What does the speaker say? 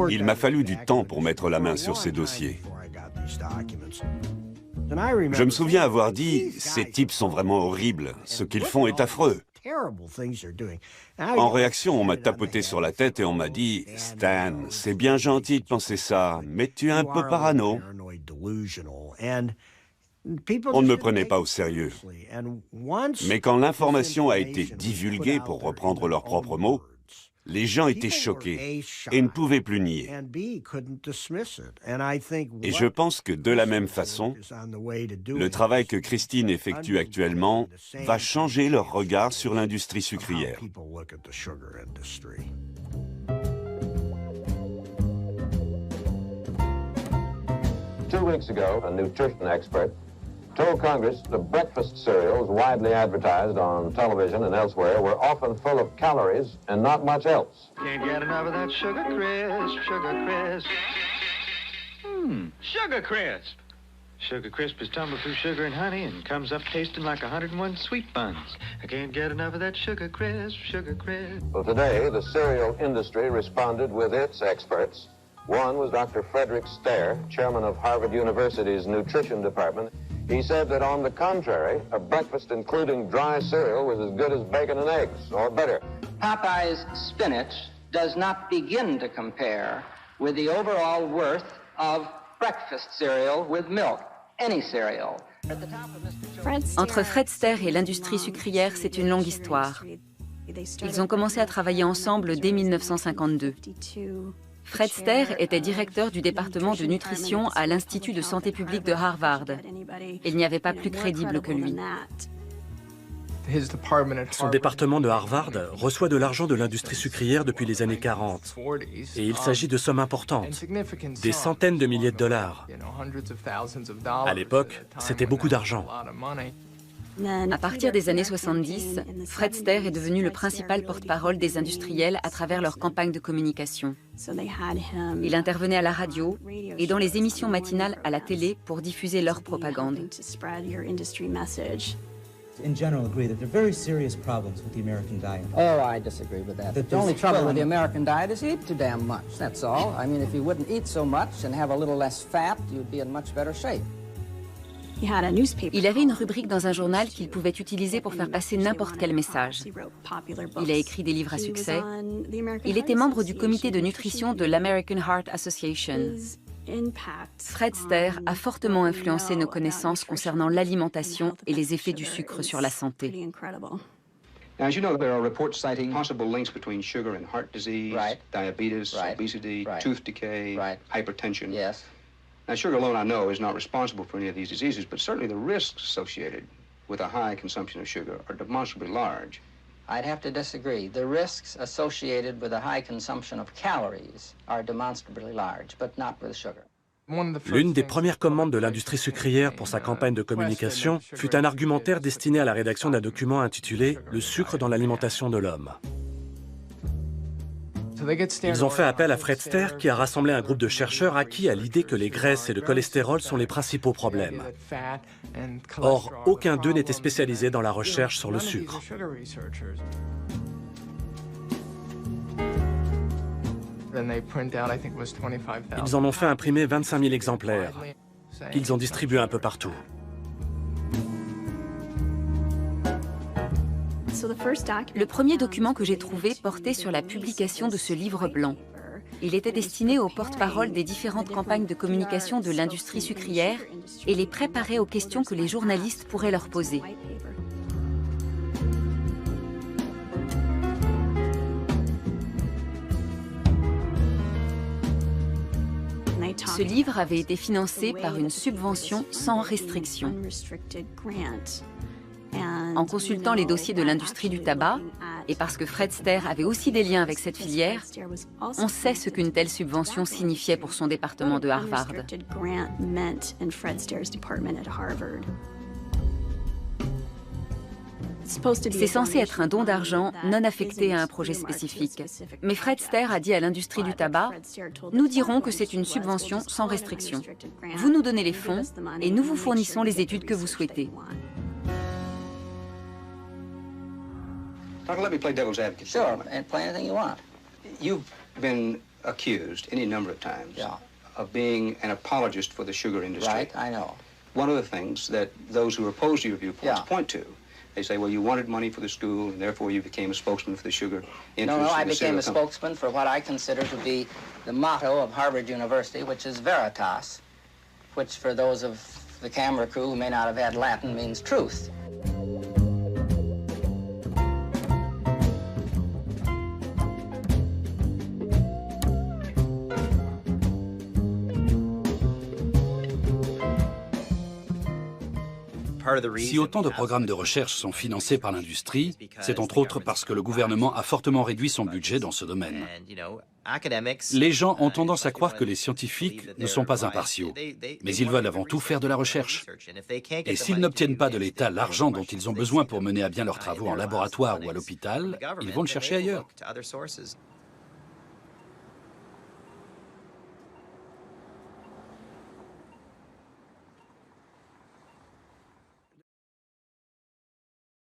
Il m'a fallu du temps pour mettre la main sur ces dossiers. Je me souviens avoir dit « Ces types sont vraiment horribles, ce qu'ils font est affreux ». En réaction, on m'a tapoté sur la tête et on m'a dit « Stan, c'est bien gentil de penser ça, mais tu es un peu parano ». On ne me prenait pas au sérieux. Mais quand l'information a été divulguée, pour reprendre leurs propres mots, les gens étaient choqués et ne pouvaient plus nier. Et je pense que de la même façon, le travail que Christine effectue actuellement va changer leur regard sur l'industrie sucrière. 2 weeks ago, a nutrition expert told Congress the breakfast cereals widely advertised on television and elsewhere were often full of calories and not much else. Can't get enough of that Sugar Crisp, Sugar Crisp. Sugar Crisp. Sugar Crisp is tumbled through sugar and honey and comes up tasting like 101 sweet buns. I can't get enough of that Sugar Crisp, Sugar Crisp. Well, today, the cereal industry responded with its experts. One was Dr. Frederick Stare, chairman of Harvard University's nutrition department. He said that, on the contrary, a breakfast including dry cereal was as good as bacon and eggs, or better. Popeye's spinach does not begin to compare with the overall worth of breakfast cereal with milk, any cereal. Entre Fred Stare et l'industrie sucrière, c'est une longue histoire. Ils ont commencé à travailler ensemble dès 1952. Fred Stare était directeur du département de nutrition à l'Institut de santé publique de Harvard. Il n'y avait pas plus crédible que lui. Son département de Harvard reçoit de l'argent de l'industrie sucrière depuis les années 40. Et il s'agit de sommes importantes, des centaines de milliers de dollars. À l'époque, c'était beaucoup d'argent. À partir des années 70, Fred Stare est devenu le principal porte-parole des industriels à travers leur campagne de communication. Il intervenait à la radio et dans les émissions matinales à la télé pour diffuser leur propagande. In general, agree that there are very serious problems with the American diet. Oh, I disagree with that. The only trouble with the American diet is you eat too damn much, that's all. I mean, if you wouldn't eat so much and have a little less fat, you'd be in much better shape. Il avait une rubrique dans un journal qu'il pouvait utiliser pour faire passer n'importe quel message. Il a écrit des livres à succès. Il était membre du comité de nutrition de l'American Heart Association. Fred Stare a fortement influencé nos connaissances concernant l'alimentation et les effets du sucre sur la santé. Now, as you know, there are reports citing possible links between sugar and heart disease, diabetes, obesity, tooth decay, hypertension. Yes. Now, sugar alone, I know, is not responsible for any of these diseases, but certainly the risks associated with a high consumption of sugar are demonstrably large. I'd have to disagree. The risks associated with a high consumption of calories are demonstrably large, but not with sugar. L'une des premières commandes de l'industrie sucrière pour sa campagne de communication fut un argumentaire destiné à la rédaction d'un document intitulé « Le sucre dans l'alimentation de l'homme ». Ils ont fait appel à Fred Stare qui a rassemblé un groupe de chercheurs acquis à l'idée que les graisses et le cholestérol sont les principaux problèmes. Or, aucun d'eux n'était spécialisé dans la recherche sur le sucre. Ils en ont fait imprimer 25 000 exemplaires, qu'ils ont distribués un peu partout. Le premier document que j'ai trouvé portait sur la publication de ce livre blanc. Il était destiné aux porte-parole des différentes campagnes de communication de l'industrie sucrière et les préparait aux questions que les journalistes pourraient leur poser. Ce livre avait été financé par une subvention sans restriction. En consultant les dossiers de l'industrie du tabac, et parce que Fred Stare avait aussi des liens avec cette filière, on sait ce qu'une telle subvention signifiait pour son département de Harvard. C'est censé être un don d'argent non affecté à un projet spécifique. Mais Fred Stare a dit à l'industrie du tabac, « Nous dirons que c'est une subvention sans restriction. Vous nous donnez les fonds et nous vous fournissons les études que vous souhaitez. » Doctor, let me play devil's advocate. Sure, and play anything you want. You've been accused any number of times of being an apologist for the sugar industry. Right, I know. One of the things that those who oppose to your viewpoints point to, they say, well, you wanted money for the school, and therefore you became a spokesman for the sugar interests. No, I of the became a cereal company. spokesman for what I consider to be the motto of Harvard University, which is Veritas, which for those of the camera crew who may not have had Latin means truth. Si autant de programmes de recherche sont financés par l'industrie, c'est entre autres parce que le gouvernement a fortement réduit son budget dans ce domaine. Les gens ont tendance à croire que les scientifiques ne sont pas impartiaux, mais ils veulent avant tout faire de la recherche. Et s'ils n'obtiennent pas de l'État l'argent dont ils ont besoin pour mener à bien leurs travaux en laboratoire ou à l'hôpital, ils vont le chercher ailleurs.